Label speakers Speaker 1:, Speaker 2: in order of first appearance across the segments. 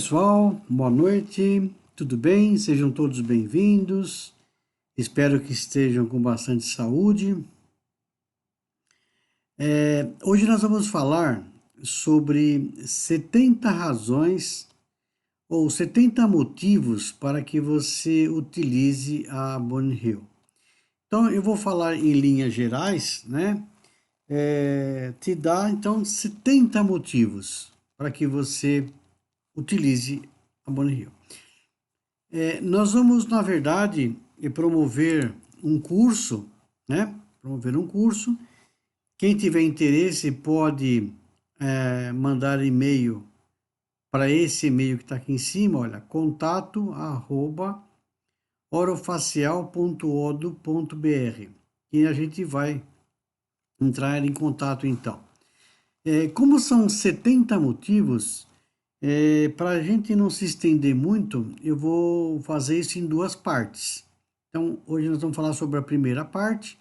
Speaker 1: pessoal, boa noite, tudo bem? Sejam todos bem-vindos. Espero que estejam com bastante saúde. Hoje nós vamos falar sobre 70 razões ou 70 motivos para que você utilize a Bonnie Hill. Então eu vou falar em linhas gerais, né? Te dá então 70 motivos para que você utilize a Bonnie Hill. Nós vamos, na verdade, promover um curso, né? Promover um curso. Quem tiver interesse pode mandar e-mail para esse e-mail que está aqui em cima, olha, contato@orofacial.odo.br, e a gente vai entrar em contato então. Como são 70 motivos, para a gente não se estender muito, eu vou fazer isso em duas partes. Então, hoje nós vamos falar sobre a primeira parte.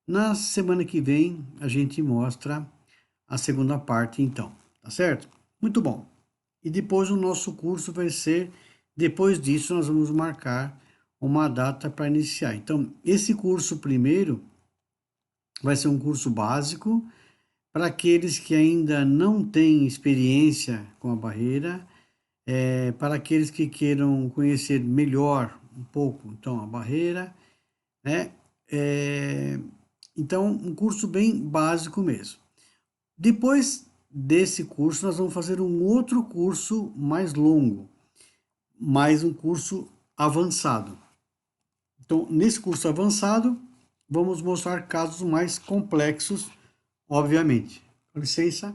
Speaker 1: Na semana que vem, a gente mostra a segunda parte, então. Tá certo? Muito bom. E depois o nosso curso vai ser, depois disso, nós vamos marcar uma data para iniciar. Então, esse curso primeiro vai ser um curso básico para aqueles que ainda não têm experiência com a barreira, para aqueles que queiram conhecer melhor um pouco, então, a barreira, né? Então, um curso bem básico mesmo. Depois desse curso, nós vamos fazer um outro curso mais longo, mais um curso avançado. Então, nesse curso avançado, vamos mostrar casos mais complexos, obviamente. Com licença.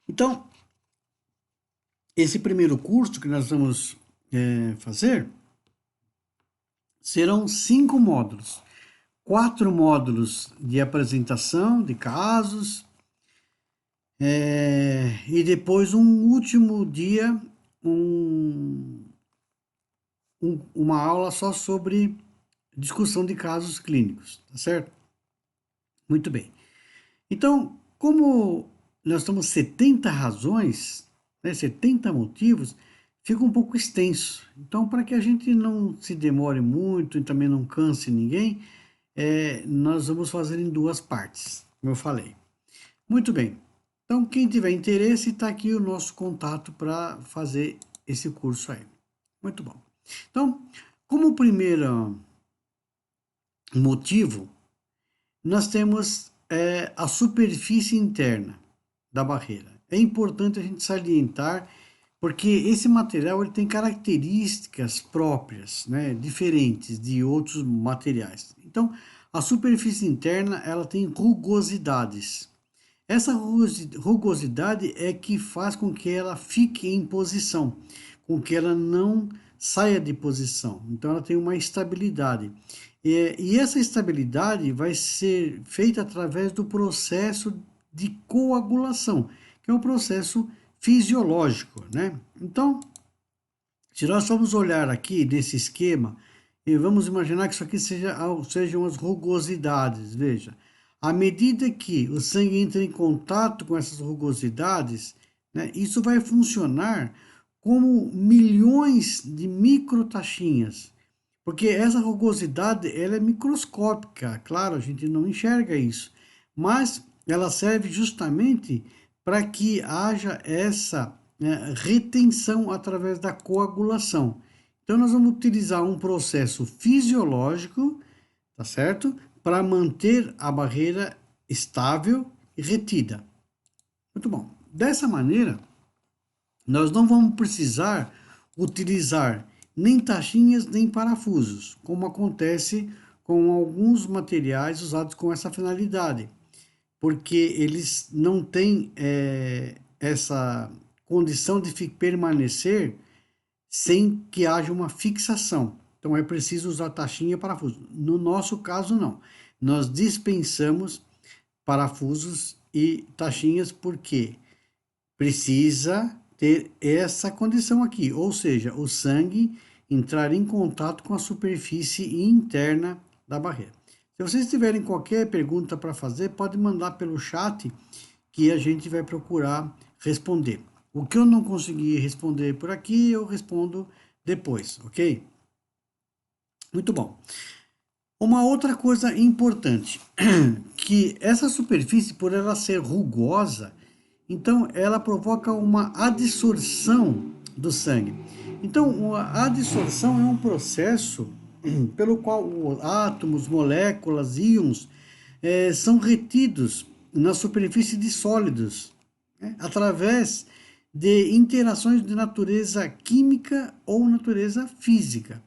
Speaker 1: Então, esse primeiro curso que nós vamos fazer serão 5 módulos. 4 módulos de apresentação de casos, e depois um último dia, uma aula só sobre discussão de casos clínicos, tá certo? Muito bem. Então, como nós temos 70 razões, né, 70 motivos, fica um pouco extenso. Então, para que a gente não se demore muito e também não canse ninguém, nós vamos fazer em duas partes, como eu falei. Muito bem. Então, quem tiver interesse, está aqui o nosso contato para fazer esse curso aí. Muito bom. Então, como primeiro motivo, nós temos a superfície interna da barreira. É importante a gente salientar, porque esse material ele tem características próprias, né, diferentes de outros materiais. Então, a superfície interna ela tem rugosidades. Essa rugosidade é que faz com que ela fique em posição, com que ela não saia de posição. Então, ela tem uma estabilidade. E essa estabilidade vai ser feita através do processo de coagulação, que é um processo fisiológico, né? Então, se nós formos olhar aqui nesse esquema, e vamos imaginar que isso aqui sejam as rugosidades, veja. À medida que o sangue entra em contato com essas rugosidades, né, isso vai funcionar como milhões de microtaxinhas, porque essa rugosidade ela é microscópica, claro, a gente não enxerga isso, mas ela serve justamente para que haja essa retenção através da coagulação. Então, nós vamos utilizar um processo fisiológico, tá certo? Para manter a barreira estável e retida. Muito bom. Dessa maneira, nós não vamos precisar utilizar nem taxinhas nem parafusos, como acontece com alguns materiais usados com essa finalidade, porque eles não têm essa condição de permanecer sem que haja uma fixação. Então é preciso usar taxinha e parafuso. No nosso caso, não. Nós dispensamos parafusos e taxinhas porque precisa ter essa condição aqui, ou seja, o sangue entrar em contato com a superfície interna da barreira. Se vocês tiverem qualquer pergunta para fazer, pode mandar pelo chat que a gente vai procurar responder. O que eu não conseguir responder por aqui, eu respondo depois, ok? Muito bom. Uma outra coisa importante, que essa superfície, por ela ser rugosa, então ela provoca uma adsorção do sangue. Então, a adsorção é um processo pelo qual átomos, moléculas, íons são retidos na superfície de sólidos, né, através de interações de natureza química ou natureza física.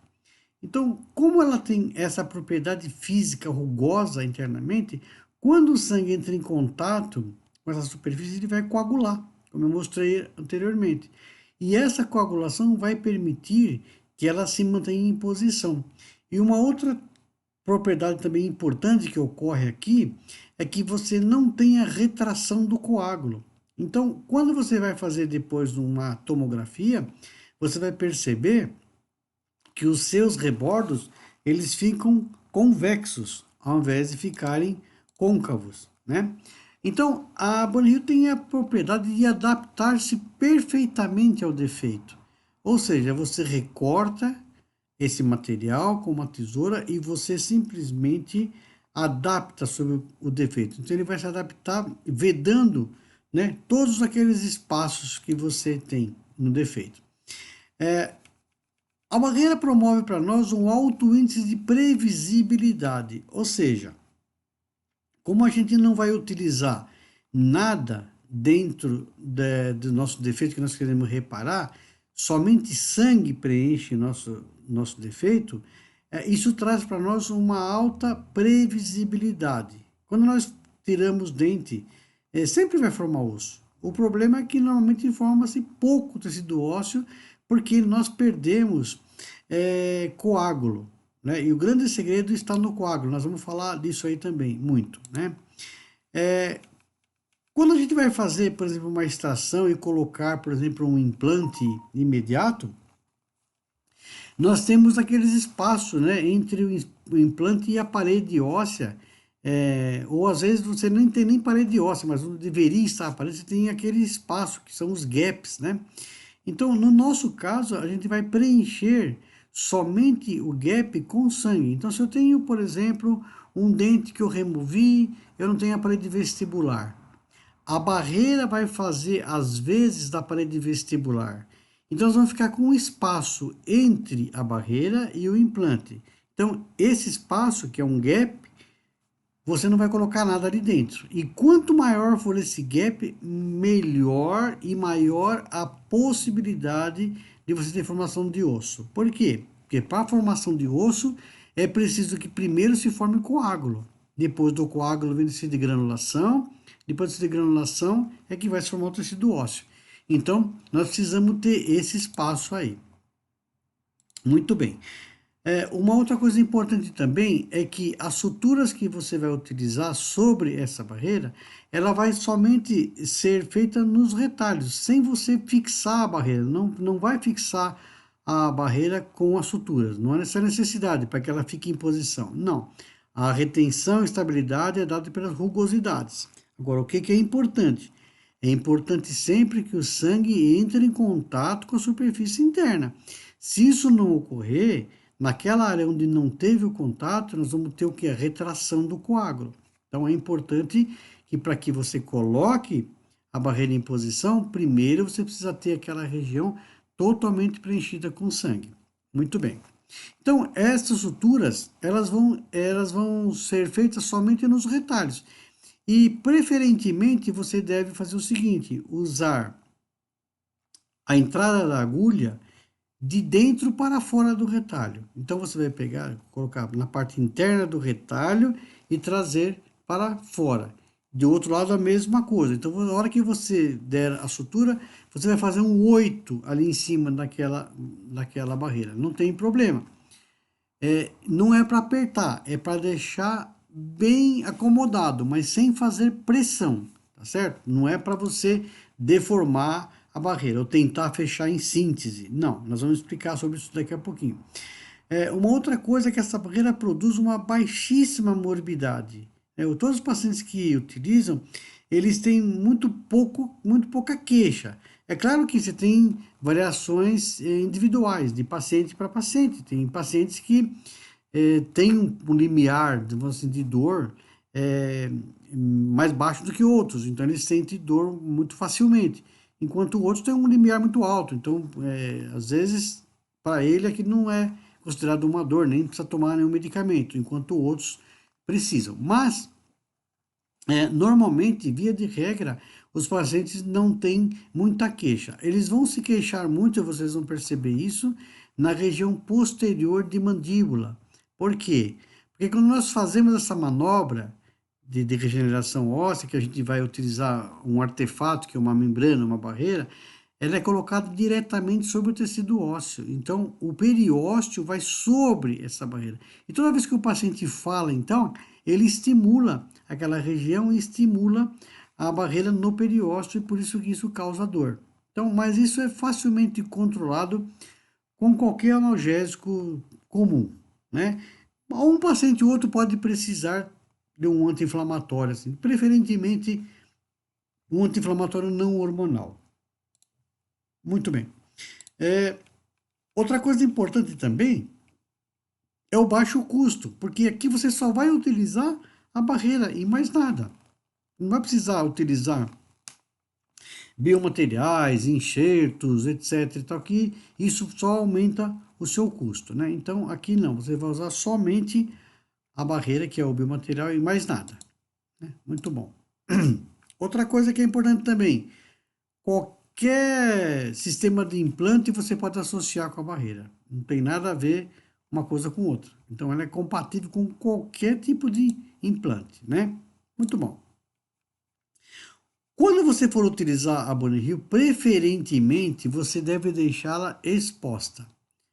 Speaker 1: Então, como ela tem essa propriedade física rugosa internamente, quando o sangue entra em contato com essa superfície, ele vai coagular, como eu mostrei anteriormente. E essa coagulação vai permitir que ela se mantenha em posição. E uma outra propriedade também importante que ocorre aqui é que você não tem a retração do coágulo. Então, quando você vai fazer depois uma tomografia, você vai perceber que os seus rebordos eles ficam convexos, ao invés de ficarem côncavos, né? Então, a Bonnehill tem a propriedade de adaptar-se perfeitamente ao defeito. Ou seja, você recorta esse material com uma tesoura e você simplesmente adapta sobre o defeito. Então, ele vai se adaptar vedando, né, todos aqueles espaços que você tem no defeito. A barreira promove para nós um alto índice de previsibilidade, ou seja, como a gente não vai utilizar nada dentro do nosso defeito que nós queremos reparar, somente sangue preenche nosso defeito, isso traz para nós uma alta previsibilidade. Quando nós tiramos dente, sempre vai formar osso. O problema é que normalmente forma-se pouco tecido ósseo, porque nós perdemos coágulo, né? E o grande segredo está no coágulo. Nós vamos falar disso aí também, muito, né? Quando a gente vai fazer, por exemplo, uma extração e colocar, por exemplo, um implante imediato, nós temos aqueles espaços, né, entre o implante e a parede óssea, ou às vezes você nem tem nem parede óssea, mas onde deveria estar a parede, você tem aquele espaço que são os gaps, né? Então, no nosso caso, a gente vai preencher somente o gap com sangue. Então, se eu tenho, por exemplo, um dente que eu removi, eu não tenho a parede vestibular. A barreira vai fazer as vezes da parede vestibular. Então, nós vamos ficar com um espaço entre a barreira e o implante. Então, esse espaço, que é um gap, você não vai colocar nada ali dentro. E quanto maior for esse gap, melhor e maior a possibilidade de você ter formação de osso. Por quê? Porque para a formação de osso é preciso que primeiro se forme coágulo. Depois do coágulo vem o tecido de granulação. Depois do tecido de granulação é que vai se formar o tecido ósseo. Então, nós precisamos ter esse espaço aí. Muito bem. Uma outra coisa importante também é que as suturas que você vai utilizar sobre essa barreira, ela vai somente ser feita nos retalhos, sem você fixar a barreira. Não vai fixar a barreira com as suturas. Não há essa necessidade para que ela fique em posição. Não. A retenção e estabilidade é dada pelas rugosidades. Agora, o que é importante? É importante sempre que o sangue entre em contato com a superfície interna. Se isso não ocorrer, naquela área onde não teve o contato, nós vamos ter o que? A retração do coágulo. Então, é importante que para que você coloque a barreira em posição, primeiro você precisa ter aquela região totalmente preenchida com sangue. Muito bem. Então, essas suturas, elas vão ser feitas somente nos retalhos. E, preferentemente, você deve fazer o seguinte, usar a entrada da agulha de dentro para fora do retalho. Então você vai pegar, colocar na parte interna do retalho e trazer para fora. Do outro lado a mesma coisa. Então na hora que você der a sutura, você vai fazer um 8 ali em cima daquela barreira. Não tem problema. Não é para apertar, é para deixar bem acomodado, mas sem fazer pressão, tá certo? Não é para você deformar a barreira ou tentar fechar em síntese. Não, nós vamos explicar sobre isso daqui a pouquinho. Uma outra coisa é que essa barreira produz uma baixíssima morbidade. Todos os pacientes que utilizam, eles têm muito pouca queixa. É claro que você tem variações individuais, de paciente para paciente. Tem pacientes que têm um limiar, vamos assim, de dor eh, mais baixo do que outros, então eles sentem dor muito facilmente, enquanto outros têm um limiar muito alto. Então, às vezes, para ele aqui não é considerado uma dor, nem precisa tomar nenhum medicamento, enquanto outros precisam. Mas normalmente, via de regra, os pacientes não têm muita queixa. Eles vão se queixar muito, vocês vão perceber isso, na região posterior de mandíbula. Por quê? Porque quando nós fazemos essa manobra de regeneração óssea, que a gente vai utilizar um artefato, que é uma membrana, uma barreira, ela é colocada diretamente sobre o tecido ósseo. Então, o periósteo vai sobre essa barreira. E toda vez que o paciente fala, então, ele estimula aquela região e estimula a barreira no periósteo, e por isso que isso causa dor. Então, mas isso é facilmente controlado com qualquer analgésico comum, né? Um paciente ou outro pode precisar de um anti-inflamatório, assim, preferentemente um anti-inflamatório não hormonal. Muito bem. Outra coisa importante também é o baixo custo, porque aqui você só vai utilizar a barreira e mais nada. Não vai precisar utilizar biomateriais, enxertos, etc. E tal, que isso só aumenta o seu custo, né? Então aqui não, você vai usar somente a barreira, que é o biomaterial, e mais nada, né? Muito bom. Outra coisa que é importante também, qualquer sistema de implante você pode associar com a barreira. Não tem nada a ver uma coisa com outra. Então ela é compatível com qualquer tipo de implante, né? Muito bom. Quando você for utilizar a Bonnie Hill, preferentemente você deve deixá-la exposta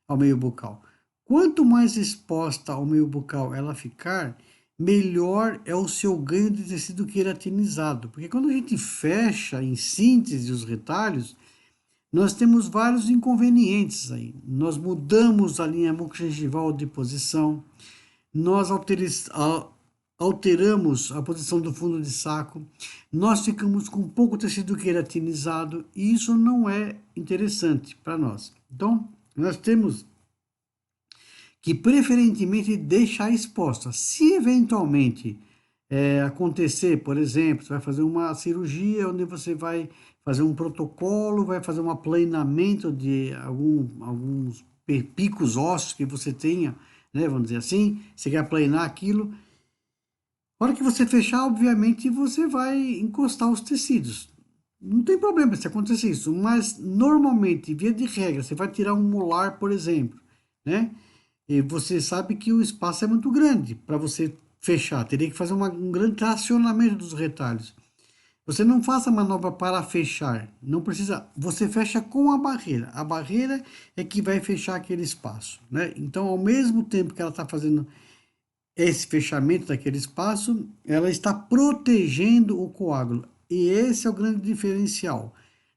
Speaker 1: ao meio bucal. Quanto mais exposta ao meio bucal ela ficar, melhor é o seu ganho de tecido queratinizado. Porque quando a gente fecha em síntese os retalhos, nós temos vários inconvenientes aí. Nós mudamos a linha mucogengival de posição, nós alteramos a posição do fundo de saco, nós ficamos com pouco tecido queratinizado e isso não é interessante para nós. Então, nós temos que preferentemente deixar exposta. Se eventualmente acontecer, por exemplo, você vai fazer uma cirurgia onde você vai fazer um protocolo, vai fazer um aplanamento de alguns picos ósseos que você tenha, né, vamos dizer assim, você quer aplanar aquilo. Na hora que você fechar, obviamente, você vai encostar os tecidos. Não tem problema se acontecer isso, mas normalmente, via de regra, você vai tirar um molar, por exemplo, né? E você sabe que o espaço é muito grande para você fechar. Teria que fazer um grande tracionamento dos retalhos. Você não faça manobra para fechar. Não precisa. Você fecha com a barreira. A barreira é que vai fechar aquele espaço, né? Então, ao mesmo tempo que ela está fazendo esse fechamento daquele espaço, ela está protegendo o coágulo. E esse é o grande diferencial.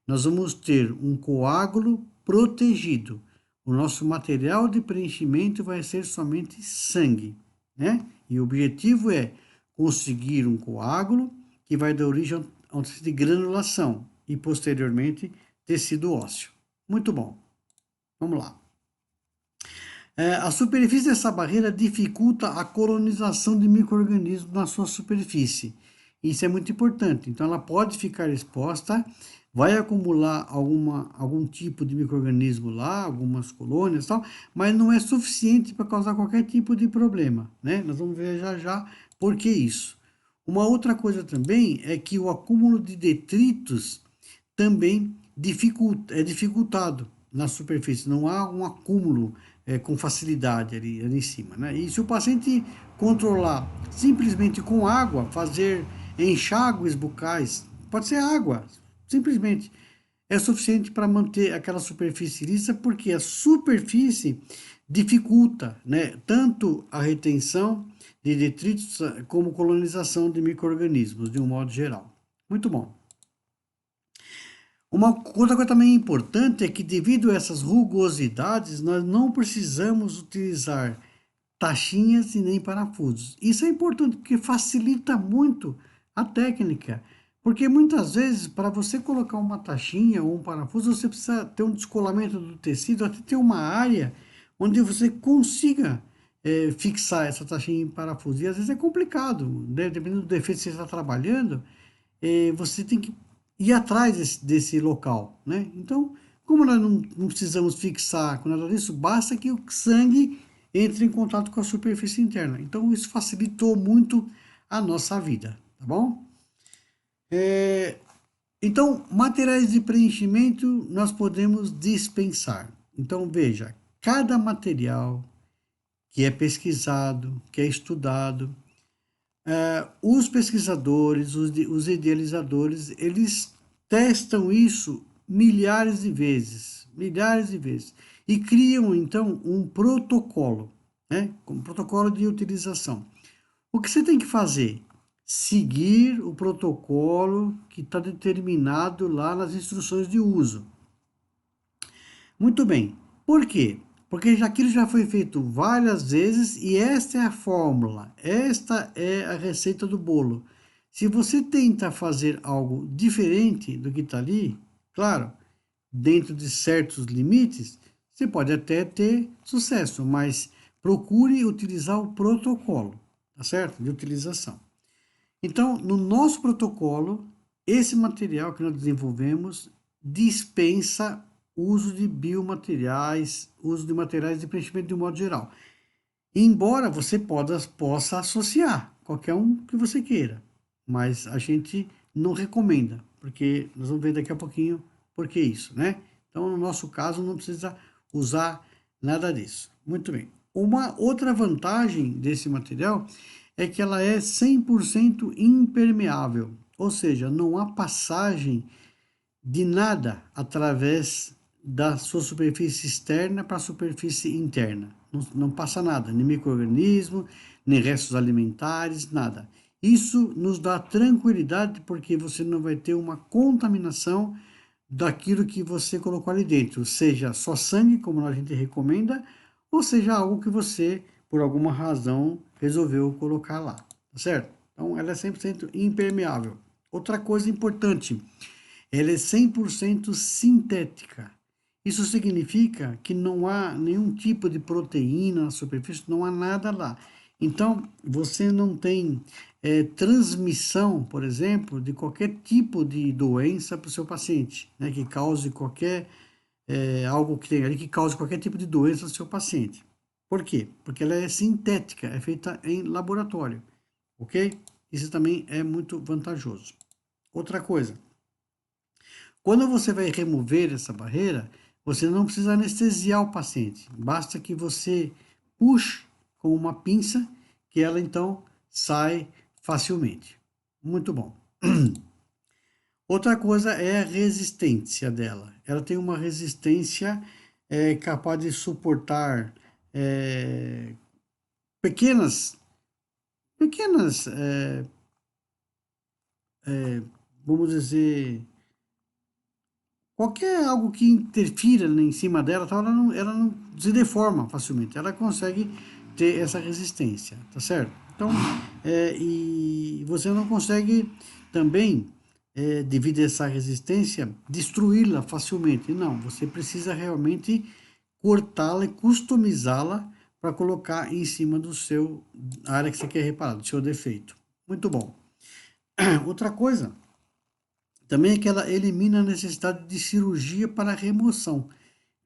Speaker 1: Nós vamos ter um coágulo protegido. O nosso material de preenchimento vai ser somente sangue, né? E o objetivo é conseguir um coágulo que vai dar origem a um tecido de granulação e posteriormente tecido ósseo. Muito bom. Vamos lá. A superfície dessa barreira dificulta a colonização de micro-organismos na sua superfície. Isso é muito importante. Então, ela pode ficar exposta, vai acumular algum tipo de micro-organismo lá, algumas colônias e tal, mas não é suficiente para causar qualquer tipo de problema, né? Nós vamos ver já já por que isso. Uma outra coisa também é que o acúmulo de detritos também é dificultado na superfície, não há um acúmulo com facilidade ali em cima, né? E se o paciente controlar simplesmente com água, fazer enxágues bucais, pode ser água, simplesmente é suficiente para manter aquela superfície lisa, porque a superfície dificulta, né, tanto a retenção de detritos como colonização de micro-organismos, de um modo geral. Muito bom. Uma outra coisa também importante é que, devido a essas rugosidades, nós não precisamos utilizar tachinhas e nem parafusos. Isso é importante porque facilita muito a técnica, Porque muitas vezes, para você colocar uma taxinha ou um parafuso, você precisa ter um descolamento do tecido, até ter uma área onde você consiga fixar essa taxinha em parafuso. E às vezes é complicado, né? Dependendo do defeito que você está trabalhando, você tem que ir atrás desse local, né? Então, como nós não precisamos fixar com nada disso, basta que o sangue entre em contato com a superfície interna. Então, isso facilitou muito a nossa vida, tá bom? Então, materiais de preenchimento nós podemos dispensar. Então, veja, cada material que é pesquisado, que é estudado, os pesquisadores, os idealizadores, eles testam isso milhares de vezes, e criam então um protocolo, né? Um protocolo de utilização. O que você tem que fazer? Seguir o protocolo que está determinado lá nas instruções de uso. Muito bem. Por quê? Porque aquilo já foi feito várias vezes e esta é a fórmula, esta é a receita do bolo. Se você tenta fazer algo diferente do que está ali, claro, dentro de certos limites, você pode até ter sucesso, mas procure utilizar o protocolo, tá certo? De utilização. Então, no nosso protocolo, esse material que nós desenvolvemos dispensa uso de biomateriais, uso de materiais de preenchimento de um modo geral. Embora você possa associar qualquer um que você queira, mas a gente não recomenda, porque nós vamos ver daqui a pouquinho por que isso, né? Então, no nosso caso, não precisa usar nada disso. Muito bem. Uma outra vantagem desse material é que ela é 100% impermeável, ou seja, não há passagem de nada através da sua superfície externa para a superfície interna. Não passa nada, nem micro-organismo, nem restos alimentares, nada. Isso nos dá tranquilidade porque você não vai ter uma contaminação daquilo que você colocou ali dentro, seja só sangue, como a gente recomenda, ou seja algo que você, por alguma razão, resolveu colocar lá, tá certo? Então, ela é 100% impermeável. Outra coisa importante, ela é 100% sintética. Isso significa que não há nenhum tipo de proteína na superfície, não há nada lá. Então, você não tem transmissão, por exemplo, de qualquer tipo de doença para o seu paciente, né, que cause qualquer, algo que tem ali que cause qualquer tipo de doença no seu paciente. Por quê? Porque ela é sintética, é feita em laboratório, ok? Isso também é muito vantajoso. Outra coisa, quando você vai remover essa barreira, você não precisa anestesiar o paciente. Basta que você puxe com uma pinça, que ela então sai facilmente. Muito bom. Outra coisa é a resistência dela. Ela tem uma resistência capaz de suportar pequenas, pequenas, vamos dizer, qualquer algo que interfira em cima dela, ela não se deforma facilmente, ela consegue ter essa resistência, tá certo? Então, e você não consegue também, devido a essa resistência, destruí-la facilmente. Não, você precisa realmente cortá-la e customizá-la para colocar em cima do seu área que você quer reparar, do seu defeito. Muito bom. Outra coisa também é que ela elimina a necessidade de cirurgia para remoção.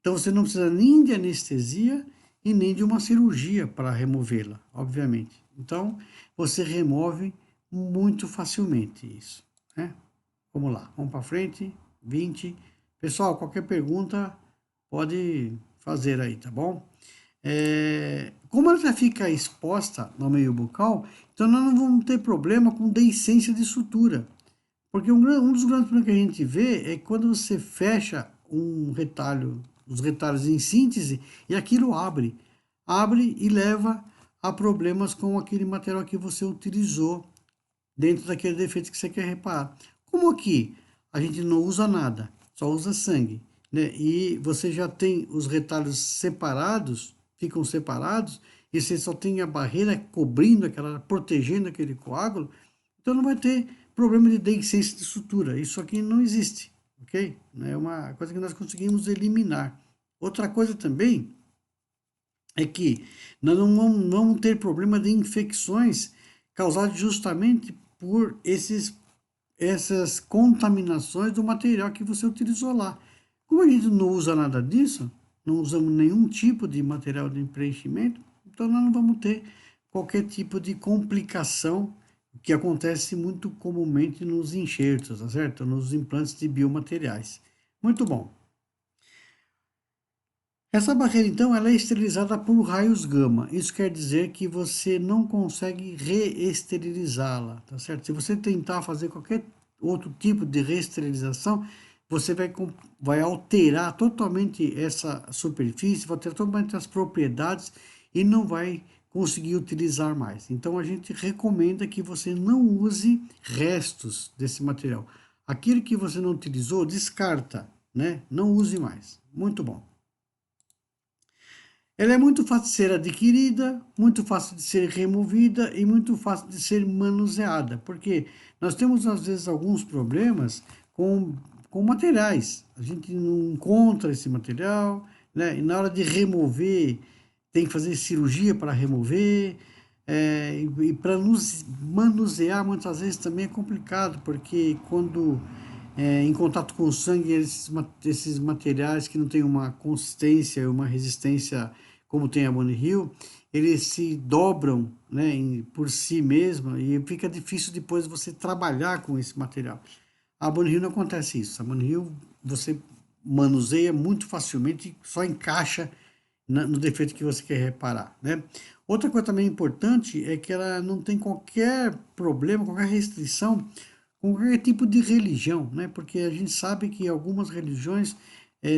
Speaker 1: Então você não precisa nem de anestesia e nem de uma cirurgia para removê-la, obviamente. Então você remove muito facilmente isso, né? Vamos lá, vamos para frente. 20. Pessoal, qualquer pergunta pode fazer aí, tá bom? Como ela já fica exposta no meio bucal, então nós não vamos ter problema com deiscência de sutura. Porque um dos grandes problemas que a gente vê é quando você fecha um retalho, os retalhos em síntese, e aquilo abre. Abre e leva a problemas com aquele material que você utilizou dentro daquele defeito que você quer reparar. Como aqui a gente não usa nada, só usa sangue, né? E você já tem os retalhos separados, ficam separados, e você só tem a barreira cobrindo aquela, protegendo aquele coágulo, então não vai ter problema de deiscência de sutura. Isso aqui não existe, ok? É uma coisa que nós conseguimos eliminar. Outra coisa também é que nós não vamos ter problema de infecções causadas justamente por essas contaminações do material que você utilizou lá. Como a gente não usa nada disso, não usamos nenhum tipo de material de preenchimento, então nós não vamos ter qualquer tipo de complicação que acontece muito comumente nos enxertos, tá certo? Nos implantes de biomateriais. Muito bom. Essa barreira, então, ela é esterilizada por raios gama. Isso quer dizer que você não consegue reesterilizá-la, tá certo? Se você tentar fazer qualquer outro tipo de reesterilização, você vai alterar totalmente essa superfície, vai alterar totalmente as propriedades e não vai conseguir utilizar mais. Então, a gente recomenda que você não use restos desse material. Aquilo que você não utilizou, descarta, né? Não use mais. Muito bom. Ela é muito fácil de ser adquirida, muito fácil de ser removida e muito fácil de ser manuseada, porque nós temos às vezes alguns problemas com materiais. A gente não encontra esse material, né? E na hora de remover, tem que fazer cirurgia para remover, e para nos manusear muitas vezes também é complicado, porque quando em contato com o sangue, esses materiais que não têm uma consistência, uma resistência como tem a Bonnie Hill, eles se dobram, né, por si mesmo e fica difícil depois você trabalhar com esse material. A Bonnie Hill não acontece isso. A Bonnie Hill você manuseia muito facilmente, só encaixa no defeito que você quer reparar, né? Outra coisa também importante é que ela não tem qualquer problema, qualquer restrição com qualquer tipo de religião, né? Porque a gente sabe que algumas religiões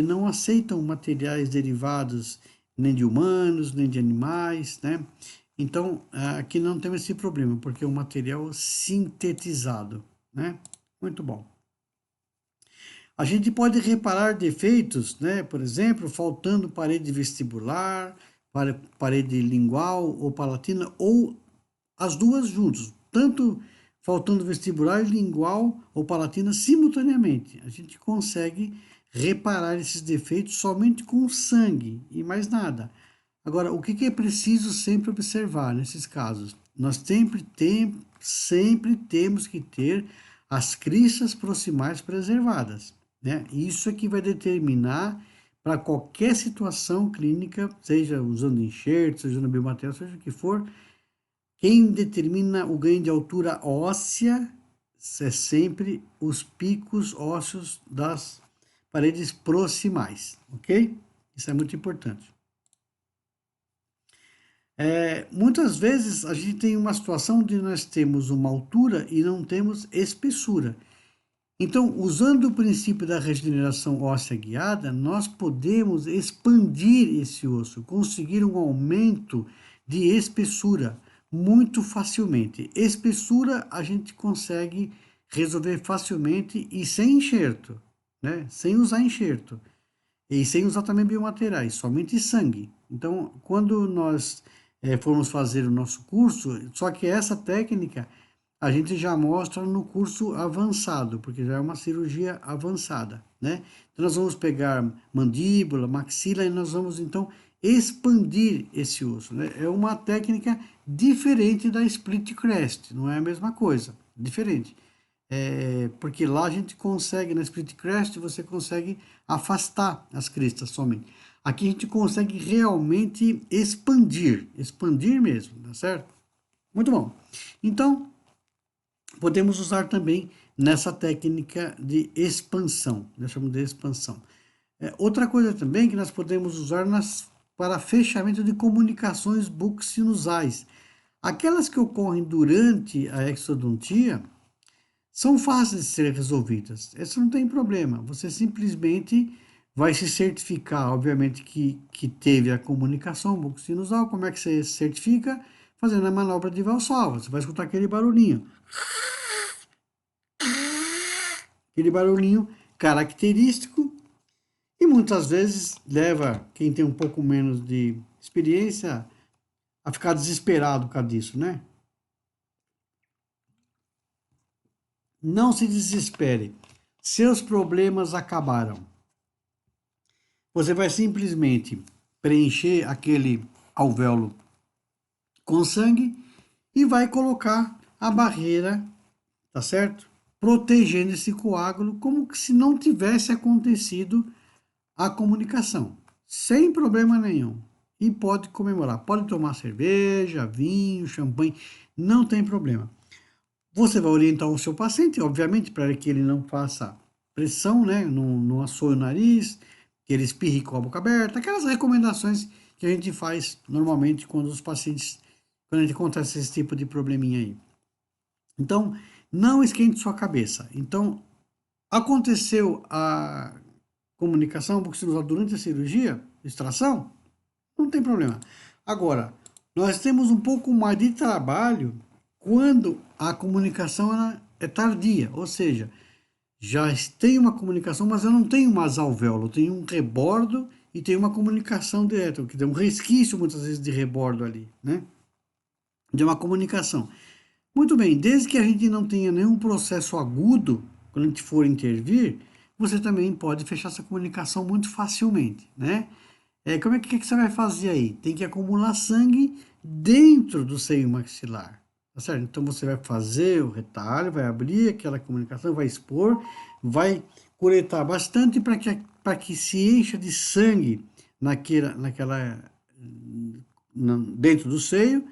Speaker 1: não aceitam materiais derivados nem de humanos, nem de animais, né? Então, aqui não temos esse problema, porque é um material sintetizado, né? Muito bom. A gente pode reparar defeitos, né? Por exemplo, faltando parede vestibular, parede lingual ou palatina, ou as duas juntas, tanto faltando vestibular, lingual ou palatina simultaneamente. A gente consegue reparar esses defeitos somente com sangue e mais nada. Agora, o que é preciso sempre observar nesses casos? Nós sempre temos que ter as cristas proximais preservadas, né? Isso é que vai determinar para qualquer situação clínica, seja usando enxerto, seja usando biomaterial, seja o que for, quem determina o ganho de altura óssea é sempre os picos ósseos das paredes proximais, ok? Isso é muito importante. Muitas vezes a gente tem uma situação onde nós temos uma altura e não temos espessura. Então, usando o princípio da regeneração óssea guiada, nós podemos expandir esse osso, conseguir um aumento de espessura muito facilmente. Espessura a gente consegue resolver facilmente e sem enxerto, né? Sem usar enxerto. E sem usar também biomateriais, somente sangue. Então, quando nós formos fazer o nosso curso, só que essa técnica a gente já mostra no curso avançado, porque já é uma cirurgia avançada, né? Então, nós vamos pegar mandíbula, maxila e nós vamos então expandir esse osso, né? É uma técnica diferente da split crest, não é a mesma coisa, diferente. Porque lá a gente consegue, na split crest, você consegue afastar as cristas somente. Aqui a gente consegue realmente expandir mesmo, tá certo? Muito bom. Então, podemos usar também nessa técnica de expansão, nós chamamos de expansão. Outra coisa também que nós podemos usar para fechamento de comunicações buccosinusais. Aquelas que ocorrem durante a exodontia, são fáceis de ser resolvidas. Isso não tem problema. Você simplesmente vai se certificar, obviamente, que teve a comunicação buccosinusal. Como é que você certifica? Fazendo a manobra de Valsalva. Você vai escutar aquele barulhinho. Aquele barulhinho característico e muitas vezes leva quem tem um pouco menos de experiência a ficar desesperado por causa disso, né? não se desespere. Seus problemas acabaram. Você vai simplesmente preencher aquele alvéolo com sangue e vai colocar a barreira, tá certo? Protegendo esse coágulo como se não tivesse acontecido a comunicação, sem problema nenhum. E pode comemorar, pode tomar cerveja, vinho, champanhe, não tem problema. Você vai orientar o seu paciente, obviamente, para que ele não faça pressão, né? Não assoe o nariz, que ele espirre com a boca aberta, aquelas recomendações que a gente faz normalmente quando os pacientes, quando a gente acontece esse tipo de probleminha aí. Então, não esquente sua cabeça. Então, aconteceu a comunicação bucosinusal durante a cirurgia, extração, não tem problema. Agora, nós temos um pouco mais de trabalho quando a comunicação é tardia, ou seja, já tem uma comunicação, mas eu não tenho mais alvéolo, eu tenho um rebordo e tenho uma comunicação direta, que tem um resquício muitas vezes de rebordo ali, né? De uma comunicação. Muito bem, desde que a gente não tenha nenhum processo agudo, quando a gente for intervir, você também pode fechar essa comunicação muito facilmente, né? Como é que você vai fazer aí? Tem que acumular sangue dentro do seio maxilar, tá certo? Então você vai fazer o retalho, vai abrir aquela comunicação, vai expor, vai curetar bastante para que se encha de sangue dentro do seio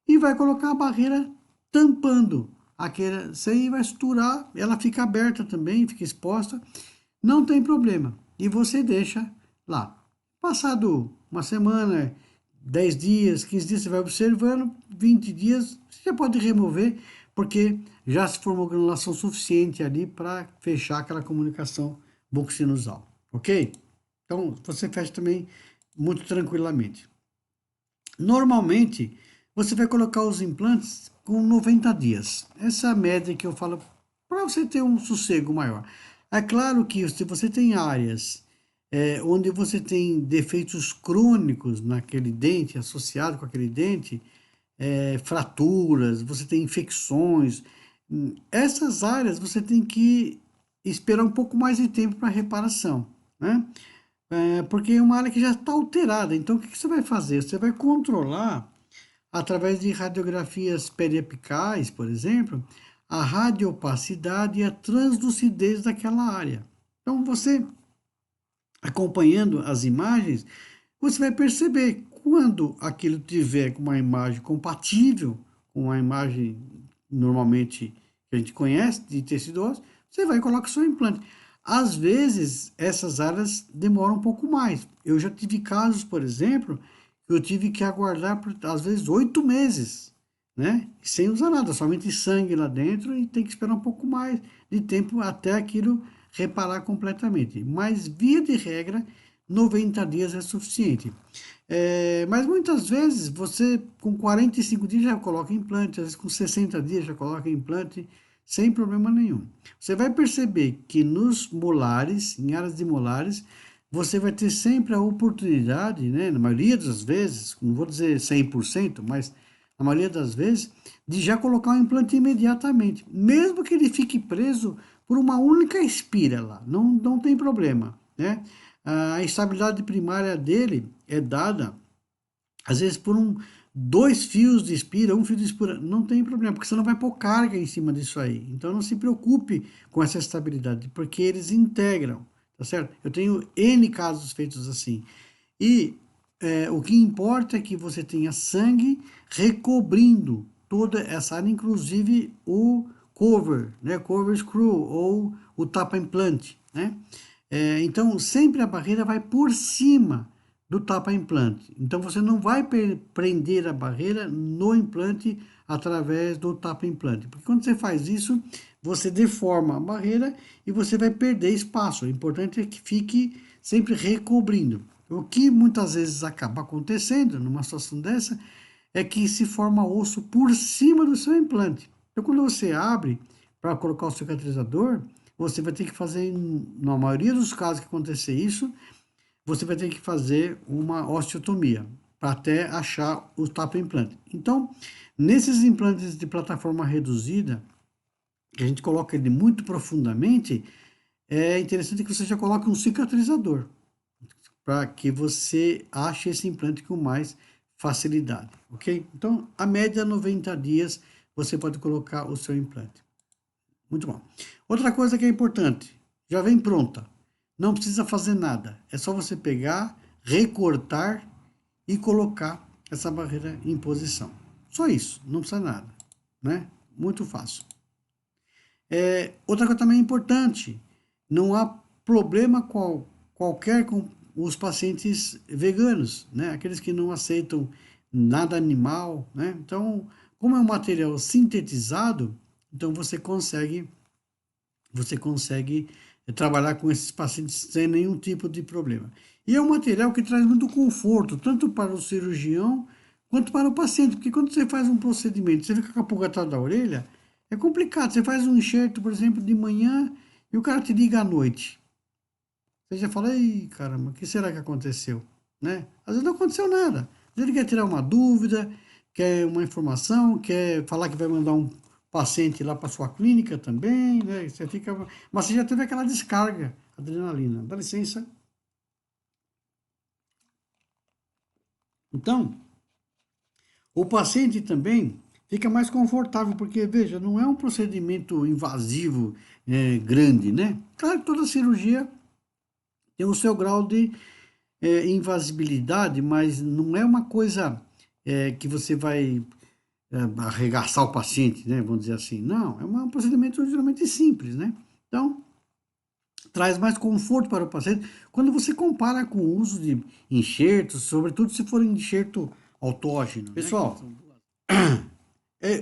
Speaker 1: e vai colocar a barreira tampando aquele seio e vai suturar, ela fica aberta também, fica exposta, não tem problema. E você deixa lá. Passado uma semana, 10 dias, 15 dias, você vai observando, 20 dias, você já pode remover, porque já se formou granulação suficiente ali para fechar aquela comunicação bucosinusal, ok? Então, você fecha também muito tranquilamente. Normalmente, você vai colocar os implantes com 90 dias. Essa é a média que eu falo para você ter um sossego maior. É claro que se você tem áreas onde você tem defeitos crônicos naquele dente, associado com aquele dente, fraturas, você tem infecções, essas áreas você tem que esperar um pouco mais de tempo para reparação, né? Porque é uma área que já está alterada. Então, o que você vai fazer? Você vai controlar, através de radiografias periapicais, por exemplo, a radiopacidade e a translucidez daquela área. Então, você acompanhando as imagens, você vai perceber quando aquilo tiver com uma imagem compatível com a imagem normalmente que a gente conhece de tecido ósseo, você vai colocar seu implante. Às vezes, essas áreas demoram um pouco mais. Eu já tive casos, por exemplo, que eu tive que aguardar, por, às vezes, 8 meses, né? Sem usar nada, somente sangue lá dentro e tem que esperar um pouco mais de tempo até aquilo reparar completamente. Mas, via de regra, 90 dias é suficiente. Mas muitas vezes você com 45 dias já coloca implante, às vezes com 60 dias já coloca implante, sem problema nenhum. Você vai perceber que nos molares, em áreas de molares, você vai ter sempre a oportunidade, né, na maioria das vezes, não vou dizer 100%, mas na maioria das vezes, de já colocar um implante imediatamente, mesmo que ele fique preso por uma única espira lá, não tem problema, né? A estabilidade primária dele é dada, às vezes, por dois fios de espira, um fio de espira, não tem problema, porque você não vai pôr carga em cima disso aí. Então, não se preocupe com essa estabilidade, porque eles integram, tá certo? Eu tenho N casos feitos assim. E o que importa é que você tenha sangue recobrindo toda essa área, inclusive o cover, né? Cover screw ou o tapa-implante, né? Então, sempre a barreira vai por cima do tapa-implante. Então, você não vai prender a barreira no implante através do tapa-implante. Porque quando você faz isso, você deforma a barreira e você vai perder espaço. O importante é que fique sempre recobrindo. O que muitas vezes acaba acontecendo numa situação dessa é que se forma osso por cima do seu implante. Então, quando você abre para colocar o cicatrizador, você vai ter que fazer, na maioria dos casos que acontecer isso, você vai ter que fazer uma osteotomia para até achar o tapa-implante. Então, nesses implantes de plataforma reduzida, que a gente coloca ele muito profundamente, é interessante que você já coloque um cicatrizador, para que você ache esse implante com mais facilidade, ok? Então, a média 90 dias você pode colocar o seu implante. Muito bom. Outra coisa que é importante, já vem pronta. Não precisa fazer nada. É só você pegar, recortar e colocar essa barreira em posição. Só isso, não precisa nada, né? Muito fácil. Outra coisa também importante, não há problema qualquer com os pacientes veganos, né? Aqueles que não aceitam nada animal, né? Então, como é um material sintetizado, então você consegue trabalhar com esses pacientes sem nenhum tipo de problema. E é um material que traz muito conforto, tanto para o cirurgião quanto para o paciente, porque quando você faz um procedimento, você fica com a pulga atrás da orelha, é complicado. Você faz um enxerto, por exemplo, de manhã e o cara te liga à noite. Você já fala, ei, caramba, o que será que aconteceu? Né? Às vezes não aconteceu nada. Às vezes ele quer tirar uma dúvida, quer uma informação, quer falar que vai mandar um paciente lá para sua clínica também, né? Você fica, mas você já teve aquela descarga, adrenalina. Dá licença. Então, o paciente também fica mais confortável, porque, veja, não é um procedimento invasivo, grande, né? Claro que toda cirurgia tem o seu grau de invasibilidade, mas não é uma coisa que você vai arregaçar o paciente, né? Vamos dizer assim. Não, é um procedimento geralmente simples, né? Então, traz mais conforto para o paciente quando você compara com o uso de enxertos, sobretudo se for enxerto autógeno. Pessoal,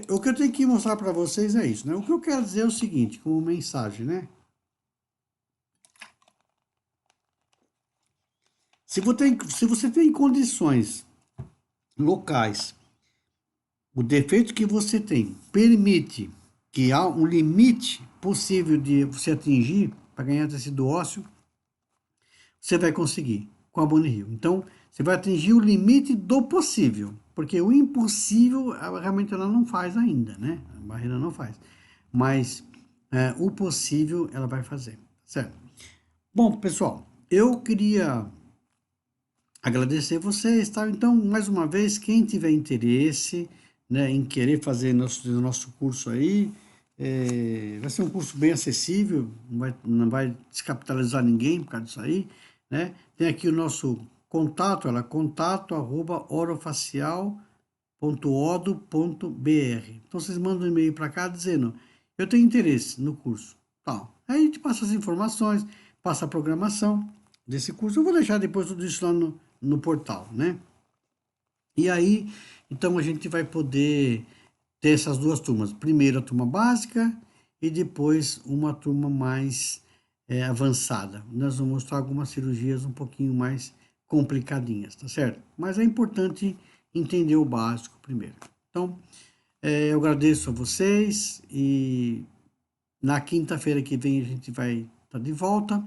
Speaker 1: o que eu tenho que mostrar para vocês é isso, né? O que eu quero dizer é o seguinte, como mensagem, né? Se você tem condições locais, o defeito que você tem permite que há um limite possível de você atingir para ganhar tecido ósseo, você vai conseguir com a Bone Heal. Então, você vai atingir o limite do possível, porque o impossível realmente ela não faz ainda, né? A barreira não faz. Mas o possível ela vai fazer, certo? Bom, pessoal, eu queria agradecer vocês, tá? Então, mais uma vez, quem tiver interesse, né, em querer fazer nosso curso aí, vai ser um curso bem acessível, não vai descapitalizar ninguém por causa disso aí, né? Tem aqui o nosso contato, contato@orofacial.odo.br. Então, vocês mandam um e-mail para cá dizendo, eu tenho interesse no curso, tal. Aí a gente passa as informações, passa a programação desse curso. Eu vou deixar depois tudo isso lá no portal, né? E aí, então a gente vai poder ter essas duas turmas. Primeiro a turma básica e depois uma turma mais avançada. Nós vamos mostrar algumas cirurgias um pouquinho mais complicadinhas, tá certo? Mas é importante entender o básico primeiro. Então, eu agradeço a vocês e na quinta-feira que vem a gente vai estar de volta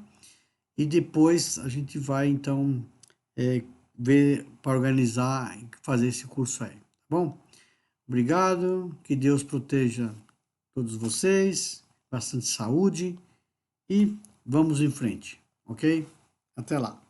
Speaker 1: e depois a gente vai então ver para organizar e fazer esse curso aí, tá bom? Obrigado, que Deus proteja todos vocês, bastante saúde e vamos em frente, ok? Até lá.